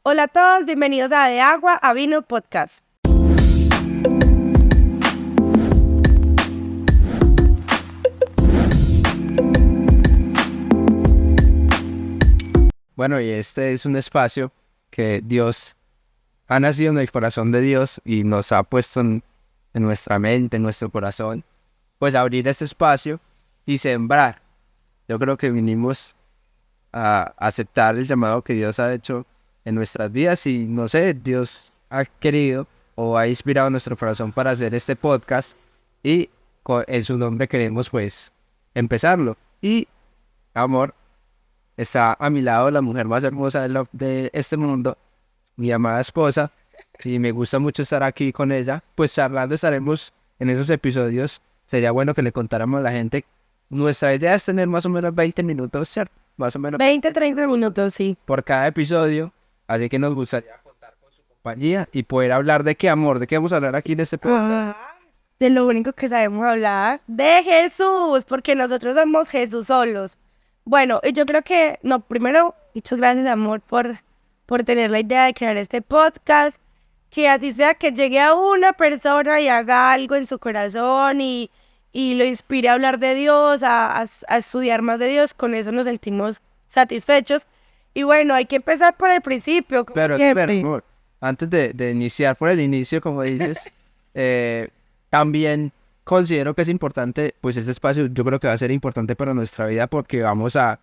Hola a todos, bienvenidos a De Agua a Vino Podcast. Bueno, y este es un espacio que Dios ha nacido en el corazón de Dios y nos ha puesto en nuestra mente, en nuestro corazón, pues abrir este espacio y sembrar. Yo creo que vinimos a aceptar el llamado que Dios ha hecho en nuestras vidas y no sé, Dios ha querido o ha inspirado nuestro corazón para hacer este podcast y en su nombre queremos pues empezarlo. Y amor, está a mi lado la mujer más hermosa de este mundo, mi amada esposa, y me gusta mucho estar aquí con ella. Pues charlando estaremos en esos episodios. Sería bueno que le contáramos a la gente. Nuestra idea es tener más o menos 20 minutos, ¿cierto? Más o menos 20-30 minutos, sí. por cada episodio. Así que nos gustaría contar con su compañía y poder hablar de qué, amor, de qué vamos a hablar aquí en este podcast. De lo único que sabemos hablar, de Jesús, porque nosotros somos Jesús solos. Bueno, y yo creo que, primero, muchas gracias, amor, por tener la idea de crear este podcast. Que así sea que llegue a una persona y haga algo en su corazón y lo inspire a hablar de Dios, a estudiar más de Dios. Con eso nos sentimos satisfechos. Y bueno, hay que empezar por el principio, como Pero, siempre. amor, antes de iniciar por el inicio, como dices, también considero que es importante, pues este espacio yo creo que va a ser importante para nuestra vida porque vamos a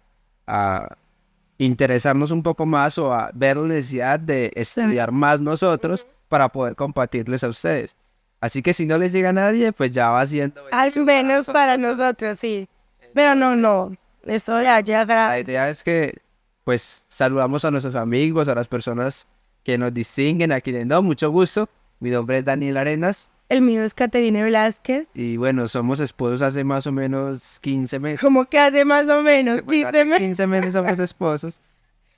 interesarnos un poco más o a ver la necesidad de estudiar más nosotros para poder compartirles a ustedes. Así que si no les llega a nadie, pues ya va siendo Al bendición menos para nosotros, sí. Pero no. Esto ya La idea es que, pues, saludamos a nuestros amigos, a las personas que nos distinguen, a quienes no, mucho gusto. Mi nombre es Daniel Arenas El mío es Caterine Velázquez. y bueno, somos esposos hace más o menos 15 meses. Como que hace más o menos Pues, 15 hace meses. 15 meses somos esposos,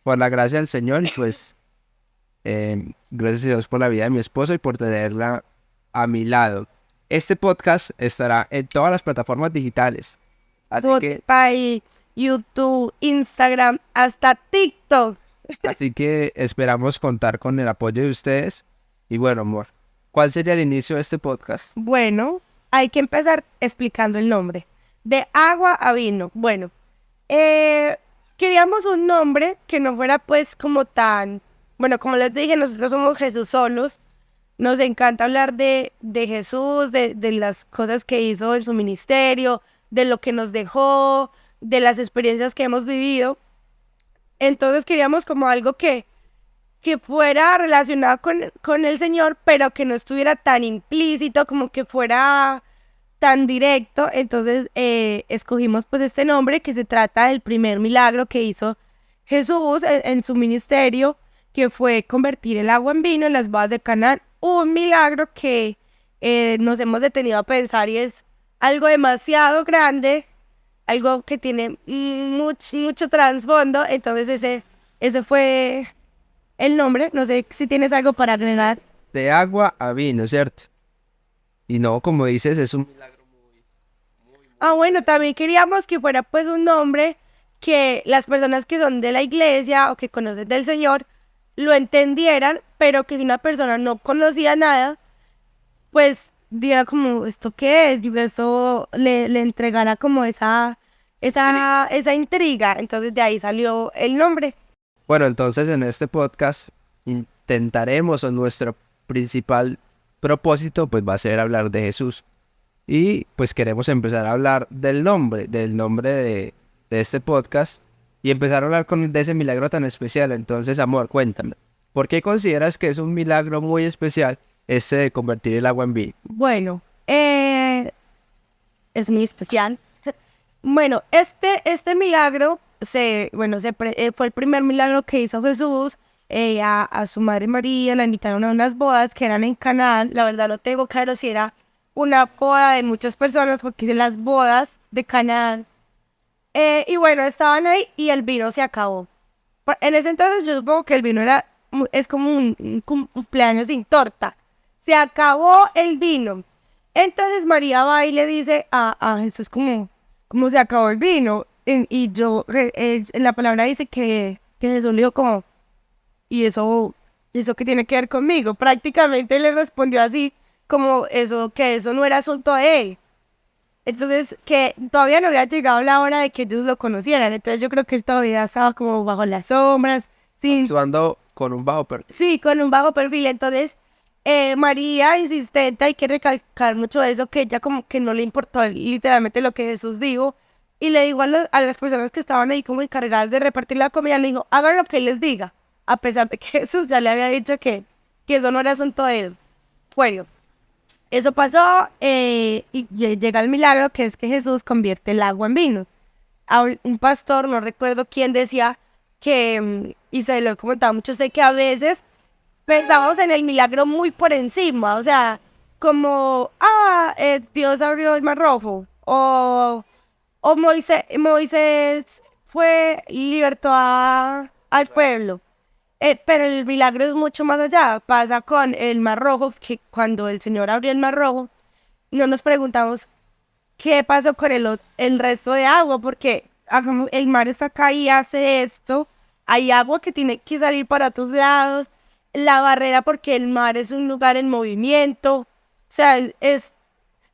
por la gracia del Señor y pues, gracias a Dios por la vida de mi esposo y por tenerla a mi lado. Este podcast estará en todas las plataformas digitales. Así que Spotify, YouTube, Instagram, hasta TikTok. Así que esperamos contar con el apoyo de ustedes. Y bueno, amor, ¿cuál sería el inicio de este podcast? Bueno, hay que empezar explicando el nombre. De agua a vino. Bueno, queríamos un nombre que no fuera pues como tan... Bueno, como les dije, nosotros somos Jesús solos. Nos encanta hablar de Jesús, de las cosas que hizo en su ministerio, de lo que nos dejó, de las experiencias que hemos vivido. Entonces queríamos como algo que fuera relacionado con el Señor, pero que no estuviera tan implícito, como que fuera tan directo. Entonces escogimos pues este nombre, que se trata del primer milagro que hizo Jesús en su ministerio, que fue convertir el agua en vino en las bodas de Canaán. Un milagro que nos hemos detenido a pensar y es algo demasiado grande, algo que tiene mucho trasfondo. Entonces ese fue el nombre. No sé si tienes algo para agregar. De agua a vino, ¿cierto? Y no, como dices, es un milagro. Bueno, también queríamos que fuera pues un nombre que las personas que son de la iglesia o que conocen del Señor lo entendieran, pero que si una persona no conocía nada, pues diera como, ¿esto qué es? Y eso le entregara como esa intriga. Entonces de ahí salió el nombre. Bueno, entonces en este podcast intentaremos, o nuestro principal propósito, pues va a ser hablar de Jesús. Y pues queremos empezar a hablar del nombre de este podcast y empezar a hablar de ese milagro tan especial. Entonces, amor, cuéntame, ¿por qué consideras que es un milagro muy especial este de convertir el agua en vino? Bueno, es muy especial. Bueno, este milagro fue el primer milagro que hizo Jesús. A su madre María la invitaron a unas bodas que eran en Canaán. La verdad no tengo claro si era una boda de muchas personas, porque de las bodas de Canaán. Y bueno, estaban ahí y el vino se acabó. En ese entonces yo supongo que el vino es como un cumpleaños sin torta. Se acabó el vino. Entonces María va y le dice a Jesús como se acabó el vino. En la palabra dice que Jesús le dijo como, ¿y eso qué tiene que ver conmigo? Prácticamente le respondió así, como eso, que eso no era asunto de él. Entonces, que todavía no había llegado la hora de que ellos lo conocieran. Entonces yo creo que él todavía estaba como bajo las sombras, sin, Actuando con un bajo perfil. sí, con un bajo perfil. Entonces, María, insistente, hay que recalcar mucho eso, que ella como que no le importó literalmente lo que Jesús dijo. Y le dijo a las personas que estaban ahí como encargadas de repartir la comida, le dijo, hagan lo que él les diga. A pesar de que Jesús ya le había dicho que eso no era asunto de él. Bueno, eso pasó y llega el milagro, que es que Jesús convierte el agua en vino. Un pastor, no recuerdo quién, decía que, y se lo he comentado mucho, sé que a veces pensamos en el milagro muy por encima, o sea, como, Dios abrió el mar rojo, o Moisés fue y libertó al pueblo. Pero el milagro es mucho más allá. Pasa con el Mar Rojo, que cuando el Señor abrió el Mar Rojo, no nos preguntamos qué pasó con el resto de agua, porque el mar está acá y hace esto. Hay agua que tiene que salir para todos lados. La barrera, porque el mar es un lugar en movimiento. O sea, es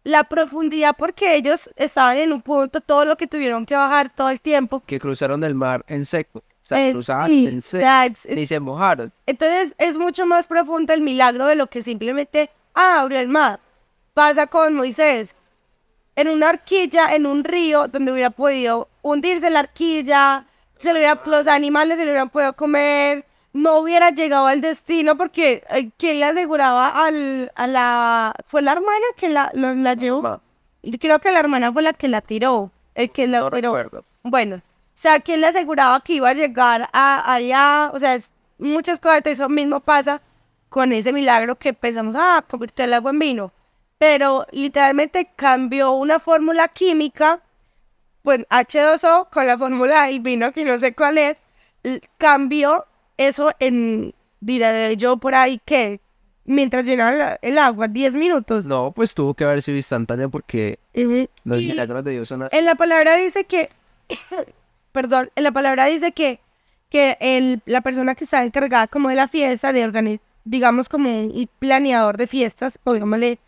la profundidad, porque ellos estaban en un punto, todo lo que tuvieron que bajar todo el tiempo. Que cruzaron el mar en seco. O sea, cruzaban Sí, en o seco. sea, Ni se mojaron. entonces es mucho más profundo el milagro de lo que simplemente, abrió el mar. Pasa con Moisés, en una horquilla, en un río, donde hubiera podido hundirse la horquilla, los animales se le hubieran podido comer, no hubiera llegado al destino, porque ¿quién le aseguraba fue la hermana que la llevó? Ma, Creo que la hermana fue la que la tiró, el que la no tiró. recuerdo. Bueno, o sea, ¿quién le aseguraba que iba a llegar allá? O sea, muchas cosas. Eso mismo pasa con ese milagro que pensamos, convirtió el agua en vino. Pero literalmente cambió una fórmula química, pues H2O con la fórmula del vino, que no sé cuál es, cambió eso diré yo por ahí que, mientras llenaba el agua, 10 minutos. No, pues tuvo que haber sido instantáneo porque Ujú. los Y milagros de Dios son así. en la palabra dice que, perdón, en la palabra dice que la persona que está encargada como de la fiesta, digamos como un planeador de fiestas, pongámosle,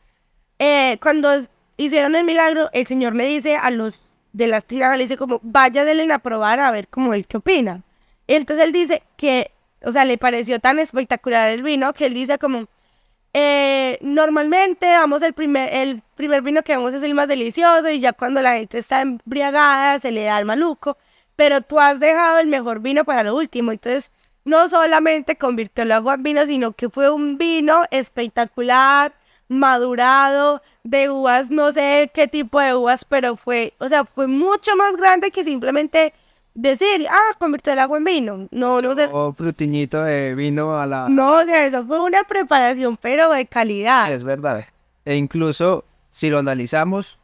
cuando hicieron el milagro, el Señor le dice a los de las tinajas, le dice como, vaya, denle a probar a ver como él qué opina. Entonces él dice que, o sea, le pareció tan espectacular el vino que él dice como, normalmente damos el primer vino que damos es el más delicioso y ya cuando la gente está embriagada se le da el maluco, pero tú has dejado el mejor vino para lo último. Entonces no solamente convirtió el agua en vino, sino que fue un vino espectacular, madurado, de uvas, no sé qué tipo de uvas, pero fue, o sea, fue mucho más grande que simplemente decir, convirtió el agua en vino. No, no sé. O frutiñito de vino a la... No, o sea, eso fue una preparación, pero de calidad. Es verdad. E incluso, si lo analizamos,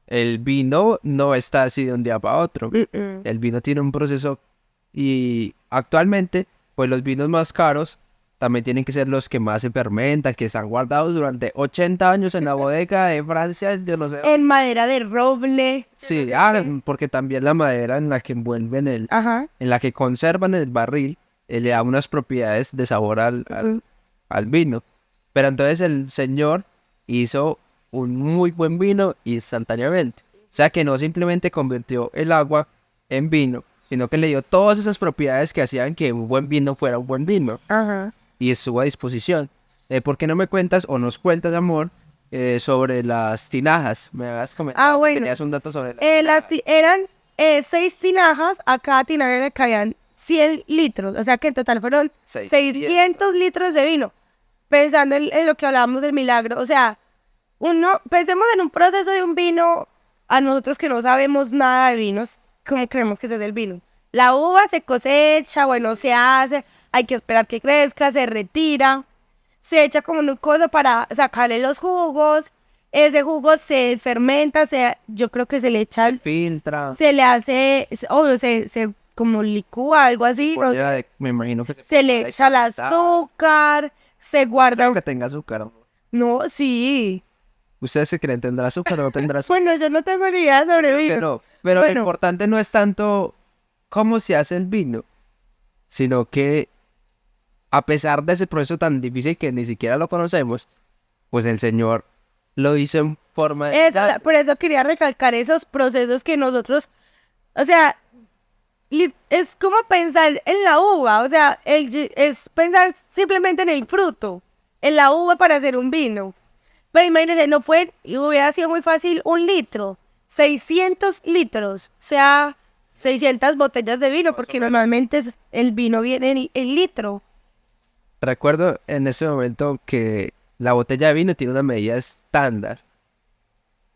el vino no está así de un día para otro. Mm-mm. El vino tiene un proceso y actualmente, pues los vinos más caros también tienen que ser los que más se fermentan, que están guardados durante 80 años en la bodega de Francia, yo no sé. En madera de roble. Sí, porque también la madera en la que envuelven Ajá. en la que conservan el barril, le da unas propiedades de sabor al vino. Pero entonces el señor hizo un muy buen vino instantáneamente. O sea que no simplemente convirtió el agua en vino, sino que le dio todas esas propiedades que hacían que un buen vino fuera un buen vino. Ajá. Y estuvo a disposición. ¿Por qué no me cuentas o nos cuentas, amor, sobre las tinajas? Me habías comentado que Bueno. tenías un dato sobre las tinajas. Eran 6 tinajas, a cada tinaja le caían 100 litros, o sea que en total fueron 600 litros de vino. Pensando en lo que hablábamos del milagro, o sea, pensemos en un proceso de un vino, a nosotros que no sabemos nada de vinos, ¿cómo creemos que se hace el vino? La uva se cosecha, bueno, se hace, hay que esperar que crezca, se retira, se echa como en un coso para sacarle los jugos, ese jugo se fermenta, yo creo que se le echa, Filtra. se le hace, obvio, se como licúa, algo así, no sé. Me imagino que Se le echa el azúcar, se guarda. Creo que tenga azúcar, amor. No, sí. ¿Ustedes se creen tendrá azúcar o no tendrá azúcar? Bueno, yo no tengo ni idea sobre Creo que vino. no. Pero Bueno. lo importante no es tanto cómo se hace el vino, sino que a pesar de ese proceso tan difícil que ni siquiera lo conocemos, pues el Señor lo hizo en forma de... Por eso quería recalcar esos procesos que nosotros, o sea, es como pensar en la uva, o sea, es pensar simplemente en el fruto, en la uva para hacer un vino. Pero imagínense, no fue, hubiera sido muy fácil 1 litro, 600 litros, o sea, 600 botellas de vino, porque normalmente el vino viene en litro. Recuerdo en ese momento que la botella de vino tiene una medida estándar.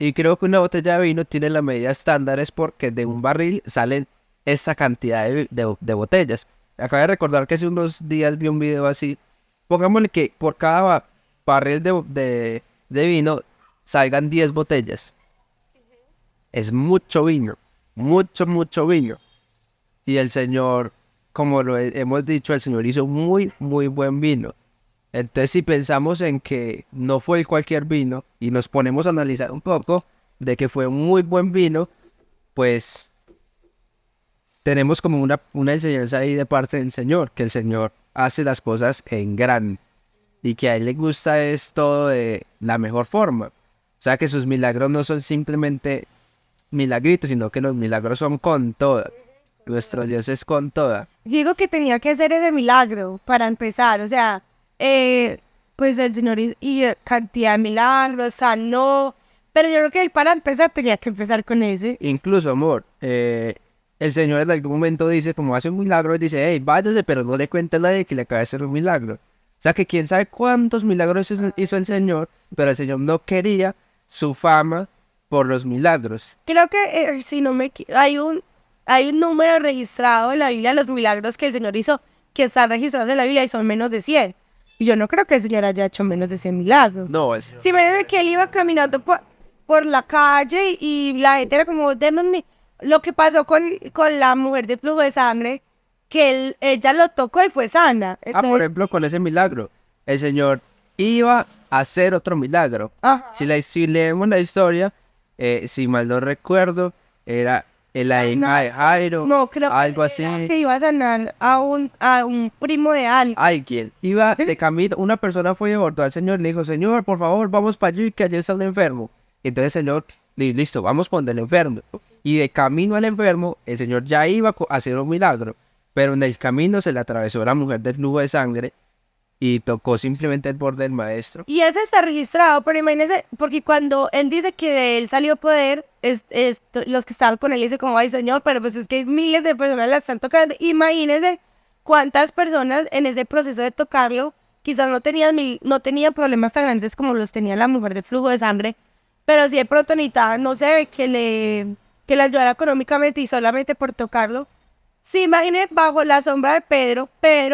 Y creo que una botella de vino tiene la medida estándar es porque de un barril salen esta cantidad de botellas. Acabo de recordar que hace unos días vi un video así. Pongámosle que por cada barril de vino salgan 10 botellas. Es mucho vino. Mucho, mucho vino. Y el Señor, como hemos dicho, el Señor hizo muy, muy buen vino. Entonces, si pensamos en que no fue cualquier vino y nos ponemos a analizar un poco de que fue un muy buen vino, pues tenemos como una enseñanza ahí de parte del Señor, que el Señor hace las cosas en grande y que a Él le gusta es todo de la mejor forma. O sea, que sus milagros no son simplemente milagritos, sino que los milagros son con toda. Nuestro Dios es con toda. Digo que tenía que hacer ese milagro para empezar, o sea, pues el Señor y cantidad de milagros, sanó, pero yo creo que él para empezar tenía que empezar con ese. Incluso, amor, el Señor en algún momento dice, como hace un milagro, dice, hey, váyase, pero no le cuente a nadie que le acaba de hacer un milagro. O sea, que quién sabe cuántos milagros hizo el Señor, pero el Señor no quería su fama por los milagros. Creo que, si no me hay un número registrado en la Biblia de los milagros que el Señor hizo, que están registrados en la Biblia y son menos de 100. Y yo no creo que el Señor haya hecho menos de 100 milagros. No, el Señor. Si me dice que él iba caminando por la calle y la gente era como, lo que pasó con la mujer de flujo de sangre, que ella lo tocó y fue sana. Por Entonces, ejemplo, con ese milagro, el Señor iba a hacer otro milagro. ajá. Si leemos la historia, si mal no recuerdo, era la hija de Jairo, No, creo algo que así. era que iba a sanar a un primo de alguien. Alguien iba de camino, una persona fue y abordó al Señor y le dijo, Señor, por favor, vamos para allí, que allí está un enfermo. Y entonces el Señor dijo, listo, vamos con el enfermo. Y de camino al enfermo, el Señor ya iba a hacer un milagro, pero en el camino se le atravesó la mujer del flujo de sangre y tocó simplemente el borde del maestro. Y ese está registrado, pero imagínese, porque cuando él dice que de él salió poder, los que estaban con él dicen como, ay Señor, pero pues es que miles de personas la están tocando. Imagínese cuántas personas en ese proceso de tocarlo, quizás no tenían problemas tan grandes como los tenía la mujer de flujo de sangre, pero sí de pronto necesitaban, no sé, que le ayudara económicamente y solamente por tocarlo. Sí, imagínese bajo la sombra de Pedro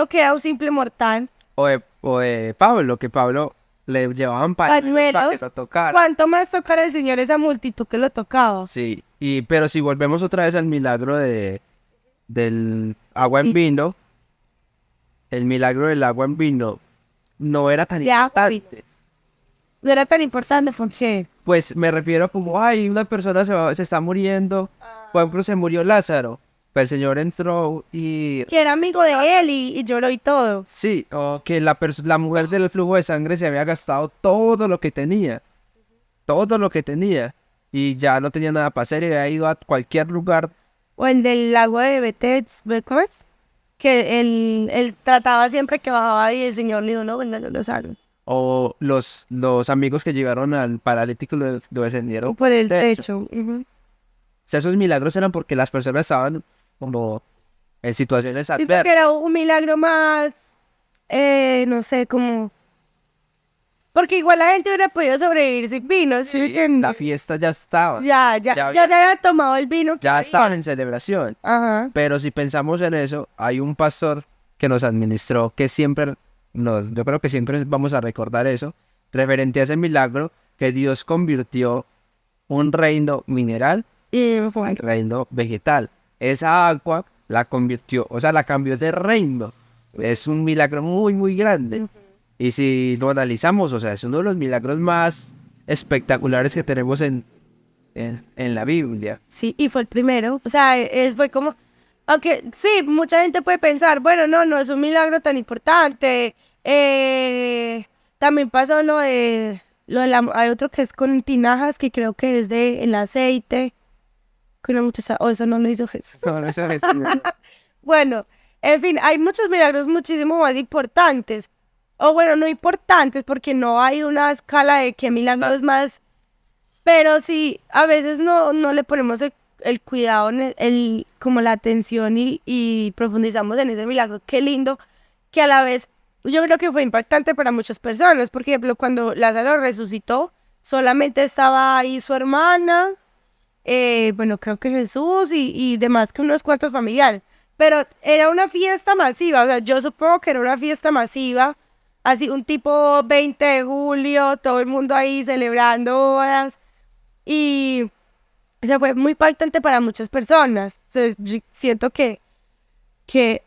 que era un simple mortal. O de Pablo, que Pablo le llevaban pañuelos para que lo tocara. ¿Cuánto más tocara el Señor esa multitud que lo tocaba? Sí, pero si volvemos otra vez al milagro del agua en vino, el milagro del agua en vino no era tan importante. No era tan importante porque... Pues me refiero como, ay, una persona se está muriendo, por ejemplo, se murió Lázaro, pues el Señor entró y... Que era amigo de él y lloró y todo. Sí, o que la mujer del flujo de sangre se había gastado todo lo que tenía, y ya no tenía nada para hacer y había ido a cualquier lugar. O el del agua de Bethesda, ¿cómo es? Que él trataba siempre que bajaba y el Señor le dijo, no, no lo saben. O los amigos que llegaron al paralítico lo descendieron Por el techo. Ujú. O sea, esos milagros eran porque las personas estaban como en situaciones Sí, porque adversas. era un milagro más, no sé, como... Porque igual la gente hubiera podido sobrevivir sin vino, ¿sí? La fiesta ya estaba. Ya se había tomado el vino. Ya estaban en celebración. Ajá. Pero si pensamos en eso, hay un pastor que nos administró que siempre yo creo que siempre vamos a recordar eso, referente a ese milagro que Dios convirtió un reino mineral en reino vegetal. Esa agua la convirtió, o sea, la cambió de reino. Es un milagro muy, muy grande. Y si lo analizamos, o sea, es uno de los milagros más espectaculares que tenemos en la Biblia. Sí, y fue el primero. O sea, fue como... Aunque sí, mucha gente puede pensar, bueno, no es un milagro tan importante. También pasó hay otro que es con tinajas, que creo que es de el aceite, que una muchacha, o eso no lo hizo Jesús. No, eso es... Bueno, en fin, hay muchos milagros muchísimo más importantes. O bueno, no importantes, porque no hay una escala de qué milagro es más. Pero sí, a veces no le ponemos el cuidado, como la atención y profundizamos en ese milagro. Qué lindo que a la vez yo creo que fue impactante para muchas personas. Por ejemplo, cuando Lázaro resucitó, solamente estaba ahí su hermana, bueno, creo que Jesús y demás que unos cuantos familiares. Pero era una fiesta masiva, o sea, yo supongo que era una fiesta masiva, así un tipo 20 de julio, todo el mundo ahí celebrando bodas. Y o sea, fue muy impactante para muchas personas. O sea, yo siento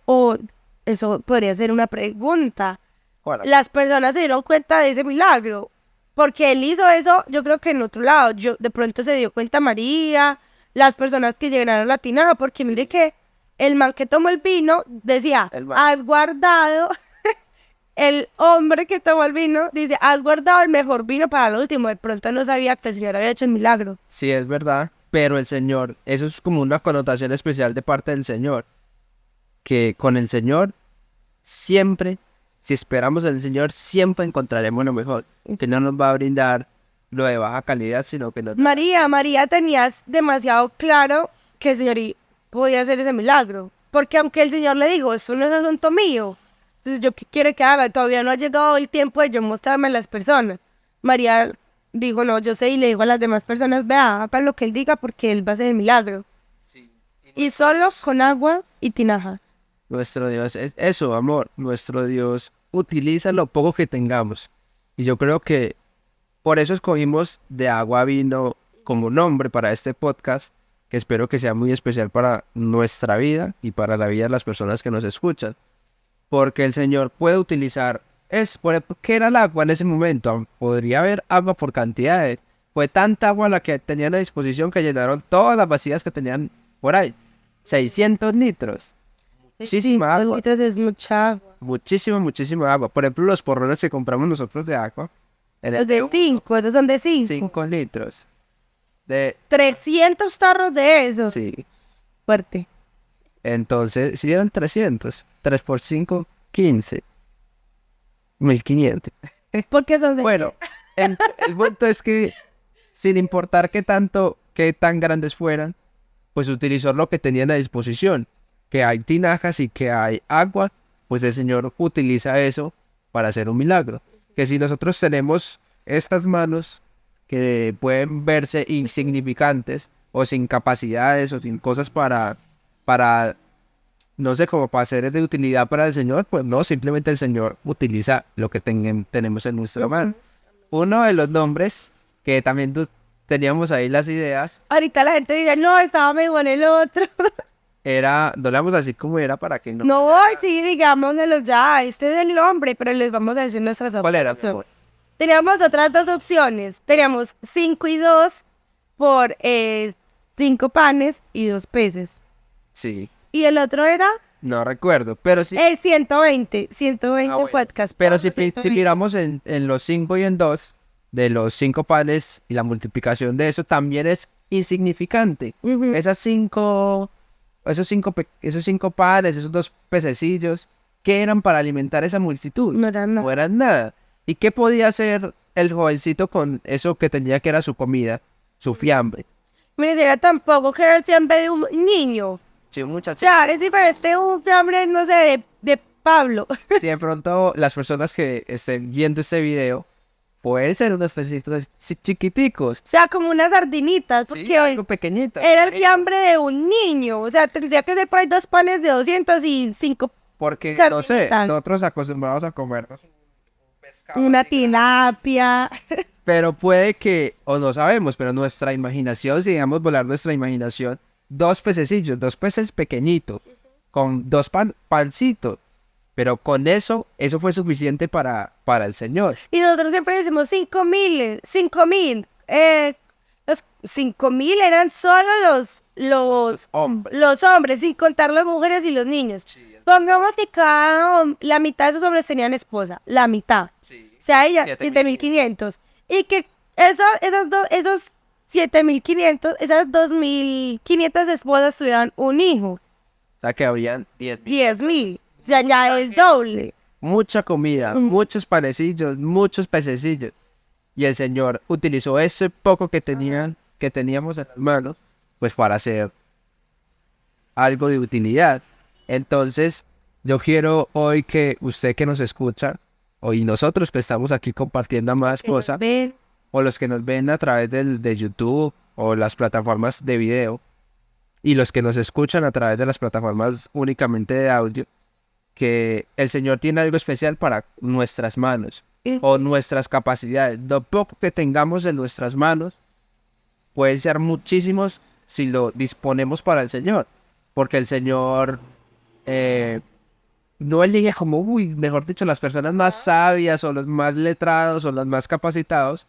o eso podría ser una pregunta. Bueno, Las personas se dieron cuenta de ese milagro. Porque él hizo eso, yo creo que en otro lado. De pronto se dio cuenta María, las personas que llegaron a la tinaja, porque mire que el man que tomó el vino decía, El man. has guardado, el hombre que tomó el vino dice, has guardado el mejor vino para el último. De pronto no sabía que el Señor había hecho el milagro. sí es verdad, pero el Señor, eso es como una connotación especial de parte del Señor, que con el Señor siempre, si esperamos en el Señor, siempre encontraremos lo mejor, que no nos va a brindar lo de baja calidad, sino que nos... María tenía demasiado claro que el Señor podía hacer ese milagro. Porque aunque el Señor le dijo, esto no es asunto mío, entonces yo qué quiere que haga, todavía no ha llegado el tiempo de yo mostrarme a las personas. María dijo, no, yo sé, y le dijo a las demás personas, vea, hagan lo que él diga porque él va a hacer el milagro. Sí. Y solo con agua y tinajas. Nuestro Dios es eso, amor. Nuestro Dios utiliza lo poco que tengamos. Y yo creo que por eso escogimos de agua a vino como nombre para este podcast, que espero que sea muy especial para nuestra vida y para la vida de las personas que nos escuchan. Porque el Señor puede utilizar, por ejemplo, ¿qué era el agua en ese momento? Podría haber agua por cantidades. Fue tanta agua la que tenían a disposición que llenaron todas las vacías que tenían por ahí. 600 litros. Muchísima agua. Entonces es mucha agua. Muchísima agua. Por ejemplo, los porrones que compramos nosotros de agua. Los de 5, esos son de 5. 5 litros. De... 300 tarros de esos. Sí. Fuerte. Entonces, si eran 300. 3 por 5, 15. 1500. Porque son de... Bueno, el punto es que, sin importar qué tan grandes fueran, pues utilizó lo que tenían a disposición. Que hay tinajas y que hay agua, pues el Señor utiliza eso para hacer un milagro. Que si nosotros tenemos estas manos que pueden verse insignificantes o sin capacidades o sin cosas para no sé, como para ser de utilidad para el Señor, pues no, simplemente el Señor utiliza lo que tenemos en nuestra mano. Uno de los nombres que también teníamos ahí las ideas Ahorita la gente dice, no, estaba mejor en el otro. era, no le vamos a decir cómo era para que no... No, sí, digámoslo ya, este es el nombre, pero les vamos a decir nuestras opciones. ¿Cuál era, mi amor? Teníamos otras dos opciones. Teníamos 5 y 2 por 5 panes y 2 peces. Sí, Y el otro era no recuerdo, pero sí. el 120 bueno. podcast. Pero si miramos en los 5 y en 2, de los 5 panes y la multiplicación de eso también es insignificante. Ujú. Esos cinco panes, esos 2 pececillos, ¿qué eran para alimentar esa multitud? No era nada. No eran nada. ¿Y qué podía hacer el jovencito con eso que tenía que era su comida, su fiambre? Mire, era tampoco que era el fiambre de un niño. Sí, un O muchacho. sea, es diferente un fiambre, no sé, de Pablo. Si de pronto las personas que estén viendo este video pueden ser unos pececitos chiquiticos. O sea, como unas sardinitas. Sí, Porque algo pequeñito. era el fiambre de un niño. O sea, tendría que ser por ahí 2 panes de 200 y 5, Porque, no sé, sardinitas. nosotros acostumbramos a comernos un pescado una así grande. tilapia. Pero puede que, o no sabemos, pero nuestra imaginación, si dejamos volar nuestra imaginación, 2 pececillos, 2 peces pequeñitos, con 2 pancitos. Pero con eso fue suficiente para el Señor. Y nosotros siempre decimos 5,000. Los 5,000 eran solo los hombres, sin contar las mujeres y los niños. Pongamos que la mitad de esos hombres tenían esposa, la mitad. O sea, ella, 7.500. Y que esos 7.500, esas 2.500 esposas tuvieran un hijo. O sea, que habrían 10.000. 10.000. O sea, ya es doble. Mucha comida, muchos panecillos, muchos pececillos. Y el Señor utilizó ese poco que teníamos en las manos, pues para hacer algo de utilidad. Entonces, yo quiero hoy que usted que nos escucha, hoy nosotros que estamos aquí compartiendo más cosas, o los que nos ven a través de YouTube o las plataformas de video, y los que nos escuchan a través de las plataformas únicamente de audio, que el Señor tiene algo especial para nuestras manos o nuestras capacidades. Lo poco que tengamos en nuestras manos pueden ser muchísimos si lo disponemos para el Señor, porque el Señor no elige como, mejor dicho, las personas más sabias o los más letrados o los más capacitados,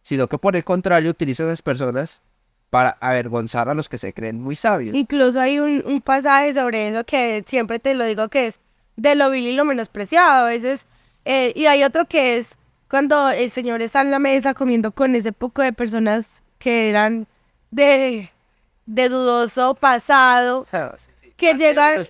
sino que por el contrario utiliza a esas personas para avergonzar a los que se creen muy sabios. Incluso hay un pasaje sobre eso que siempre te lo digo, que es de lo vil y lo menospreciado a veces, y hay otro que es cuando el Señor está en la mesa comiendo con ese poco de personas que eran de dudoso pasado, que llegan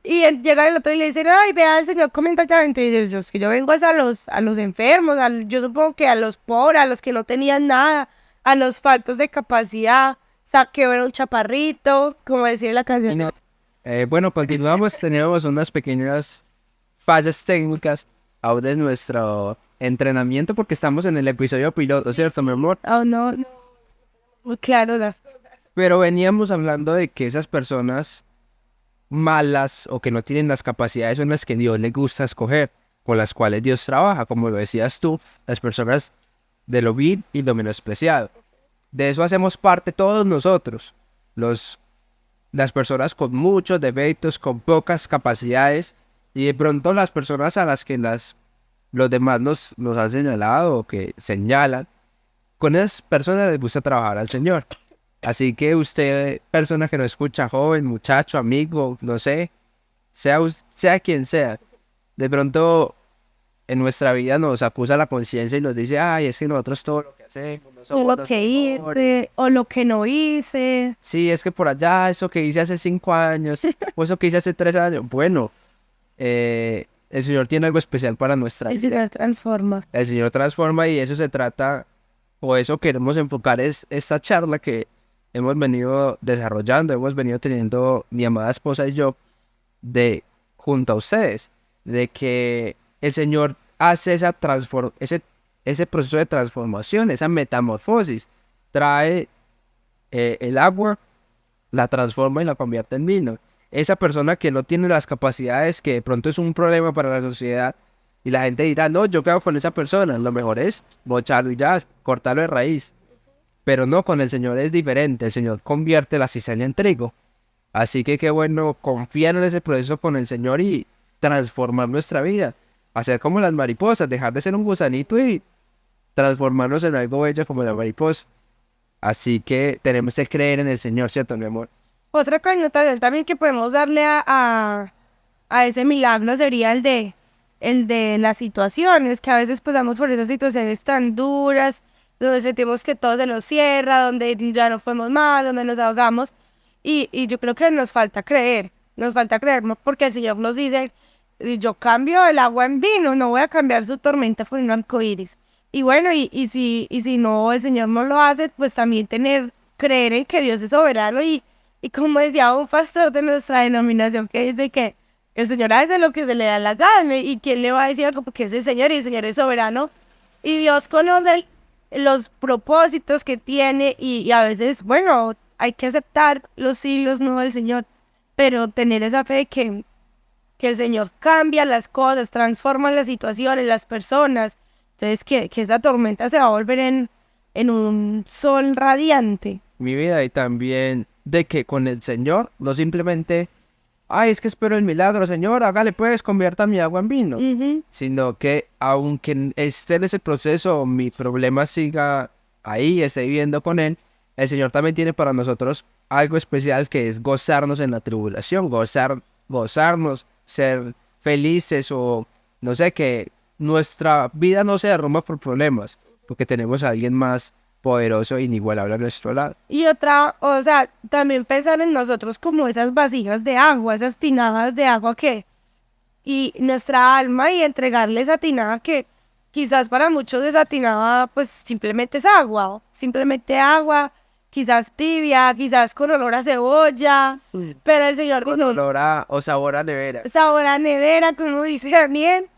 y llega el otro y le dicen, ay, vea, el Señor comiendo allá. Entonces yo vengo a los enfermos, yo supongo que a los pobres, a los que no tenían nada, a los faltos de capacidad, saqueo era un chaparrito, como decía la canción. Bueno, continuamos, teníamos unas pequeñas fallas técnicas ahora es nuestro entrenamiento porque estamos en el episodio piloto, ¿cierto, mi amor? Oh, no, muy claro las cosas. Pero veníamos hablando de que esas personas malas o que no tienen las capacidades son las que Dios le gusta escoger, con las cuales Dios trabaja, como lo decías tú, las personas de lo vil y lo menospreciado. De eso hacemos parte todos nosotros, las personas con muchos defectos, con pocas capacidades, y de pronto las personas a las que los demás nos han señalado o que señalan, con esas personas les gusta trabajar al Señor. Así que usted, persona que nos escucha, joven, muchacho, amigo, no sé, sea quien sea, de pronto en nuestra vida nos acusa la conciencia y nos dice, ay, es que nosotros todo lo que hacemos, no somos o lo que hice, o lo que no hice. Sí, es que por allá, eso que hice hace 5 años, o eso que hice hace 3 años, bueno, el Señor tiene algo especial para nuestra vida. El Señor transforma. El Señor transforma y eso se trata, o eso queremos enfocar es esta charla que hemos venido desarrollando, hemos venido teniendo mi amada esposa y yo, junto a ustedes, de que el Señor hace ese proceso de transformación, esa metamorfosis, trae el agua, la transforma y la convierte en vino. Esa persona que no tiene las capacidades, que de pronto es un problema para la sociedad, y la gente dirá, no, yo qué hago con esa persona, lo mejor es mocharlo y ya, cortarlo de raíz. Pero no, con el Señor es diferente, el Señor convierte la cizaña en trigo. Así que qué bueno confiar en ese proceso con el Señor y transformar nuestra vida. Hacer como las mariposas, dejar de ser un gusanito y transformarnos en algo bello como la mariposa. Así que tenemos que creer en el Señor, ¿cierto, mi amor? Otra connotación también que podemos darle a ese milagro sería el de las situaciones, que a veces pasamos por esas situaciones tan duras, donde sentimos que todo se nos cierra, donde ya no podemos más, donde nos ahogamos, y yo creo que nos falta creer, ¿no? Porque el Señor nos dice, yo cambio el agua en vino, no voy a cambiar su tormenta por un arcoíris. Y bueno, y si no, el Señor no lo hace, pues también creer en que Dios es soberano y como decía un pastor de nuestra denominación que dice que el Señor hace lo que se le da la gana y quién le va a decir algo porque es el Señor y el Señor es soberano y Dios conoce los propósitos que tiene y a veces, bueno, hay que aceptar los sí y los no del Señor, pero tener esa fe de que el Señor cambia las cosas, transforma las situaciones, las personas, entonces que esa tormenta se va a volver en un sol radiante. Mi vida y también de que con el Señor no simplemente, ay, es que espero el milagro, Señor, hágale pues, convierta mi agua en vino, sino que aunque esté en ese proceso, mi problema siga ahí, esté viviendo con él, el Señor también tiene para nosotros algo especial que es gozarnos en la tribulación, gozarnos, ser felices o no sé, que nuestra vida no se derrumba por problemas, porque tenemos a alguien más poderoso e inigualable a nuestro lado. Y otra, o sea, también pensar en nosotros como esas vasijas de agua, esas tinajas de agua y nuestra alma y entregarle esa tinaja que quizás para muchos esa tinaja pues simplemente es agua, simplemente agua, quizás tibia, quizás con olor a cebolla, pero el Señor Con dice, olor o sabor a nevera. sabor a nevera, como dice Daniel,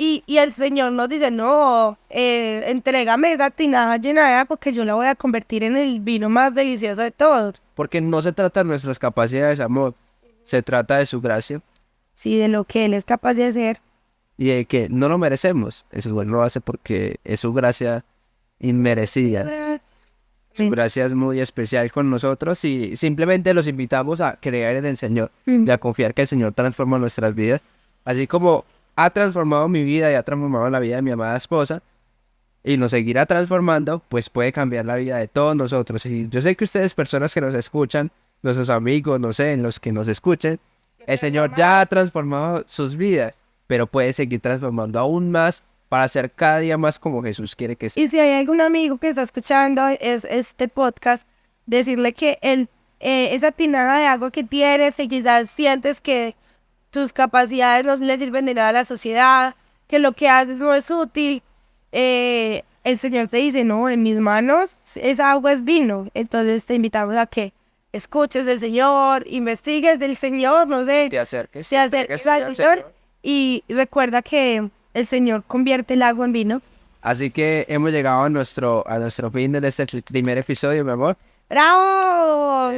y el Señor nos dice, no, entrégame esa tinaja llena de agua que yo la voy a convertir en el vino más delicioso de todos. Porque no se trata de nuestras capacidades, amor, se trata de su gracia Sí, de lo que Él es capaz de hacer. y de que no lo merecemos. Eso igual lo hace porque es su gracia inmerecida. Su gracia es muy especial con nosotros y simplemente los invitamos a creer en el Señor y a confiar que el Señor transforma nuestras vidas. Así como ha transformado mi vida y ha transformado la vida de mi amada esposa y nos seguirá transformando, pues puede cambiar la vida de todos nosotros. Y yo sé que ustedes, personas que nos escuchan, nuestros amigos, no sé, en los que nos escuchen, el Señor ya ha transformado sus vidas, pero puede seguir transformando aún más para ser cada día más como Jesús quiere que sea. Y si hay algún amigo que está escuchando este podcast, decirle que esa tinaja de agua que tienes, que quizás sientes que tus capacidades no le sirven de nada a la sociedad, que lo que haces no es útil, el Señor te dice, no, en mis manos esa agua es vino. Entonces te invitamos a que escuches del Señor, investigues del Señor, no sé, Te acerques, te acerques al Señor y recuerda que el Señor convierte el agua en vino. Así que hemos llegado a nuestro fin de este primer episodio, mi amor. ¡Bravo!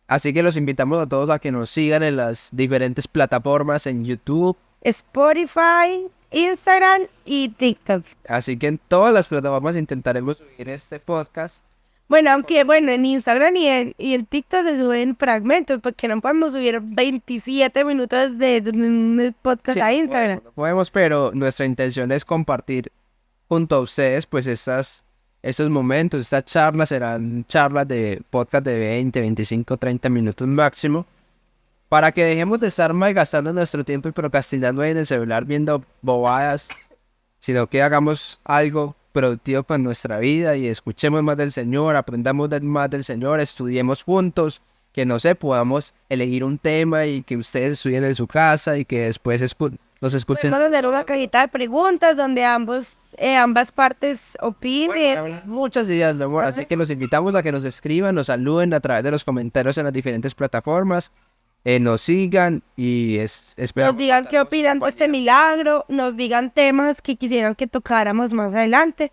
Así que los invitamos a todos a que nos sigan en las diferentes plataformas en YouTube. Spotify, Instagram y TikTok. Así que en todas las plataformas intentaremos subir este podcast. Bueno, aunque en Instagram y en TikTok se suben fragmentos, porque no podemos subir 27 minutos de un podcast Sí, a Instagram. no podemos, pero nuestra intención es compartir junto a ustedes, pues estos momentos, estas charlas serán charlas de podcast de 20, 25, 30 minutos máximo, para que dejemos de estar malgastando nuestro tiempo y procrastinando ahí en el celular viendo bobadas, sino que hagamos algo productivo para nuestra vida y escuchemos más del Señor, aprendamos más del Señor, estudiemos juntos, que no sé, podamos elegir un tema y que ustedes estudien en su casa y que después nos escuchen. Podemos hacer una cajita de preguntas donde ambas partes opinen. Bueno, muchas ideas, mi amor, así que los invitamos a que nos escriban, nos saluden a través de los comentarios en las diferentes plataformas, nos sigan y esperamos. Nos digan qué opinan de este milagro, nos digan temas que quisieran que tocáramos más adelante.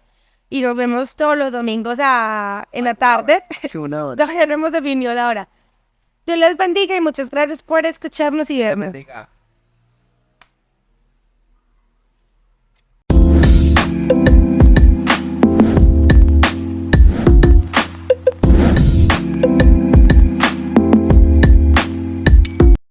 Y nos vemos todos los domingos en la tarde. Una hora. Todavía no hemos definido la hora. Dios les bendiga y muchas gracias por escucharnos y vernos. Bendiga.